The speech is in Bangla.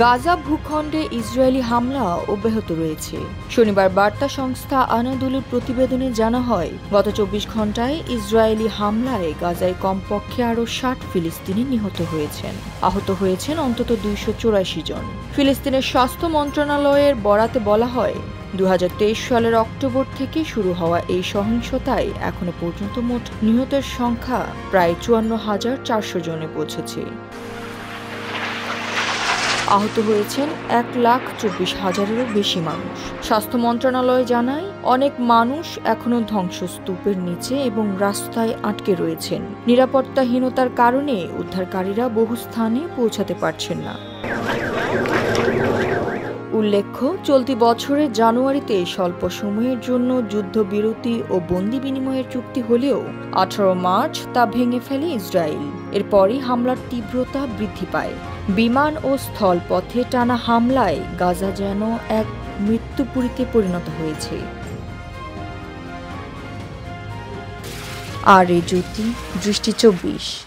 গাজা ভূখণ্ডে ইসরায়েলি হামলা অব্যাহত রয়েছে। শনিবার বার্তা সংস্থা আনাদুলুর প্রতিবেদনে জানা হয়, গত ২৪ ঘণ্টায় ইসরায়েলি হামলায় গাজায় কমপক্ষে আরও ৬০ ফিলিস্তিনি নিহত হয়েছেন। আহত হয়েছেন অন্তত ২৮৪ জন। ফিলিস্তিনের স্বাস্থ্য মন্ত্রণালয়ের বরাতে বলা হয়, ২০২৩ সালের অক্টোবর থেকে শুরু হওয়া এই সহিংসতায় এখনো পর্যন্ত মোট নিহতের সংখ্যা প্রায় ৫৪,৪০০ জনে পৌঁছেছে। আহত হয়েছেন ১,২৪,০০০-এরও বেশি মানুষ। স্বাস্থ্য মন্ত্রণালয় জানায়, অনেক মানুষ এখনও ধ্বংসস্তূপের নিচে এবং রাস্তায় আটকে রয়েছেন। নিরাপত্তাহীনতার কারণে উদ্ধারকারীরা বহু স্থানে পৌঁছাতে পারছেন না। উল্লেখ্য, চলতি বছরের জানুয়ারিতে স্বল্প সময়ের জন্য যুদ্ধবিরতি ও বন্দি বিনিময়ের চুক্তি হলেও ১৮ মার্চ তা ভেঙে ফেলে ইসরায়েল। এরপরই হামলার তীব্রতা বৃদ্ধি পায়। বিমান ও স্থলপথে টানা হামলায় গাজা যেন এক মৃত্যুপুরীতে পরিণত হয়েছে। আর এ জ্যোতি, দৃষ্টি ২৪।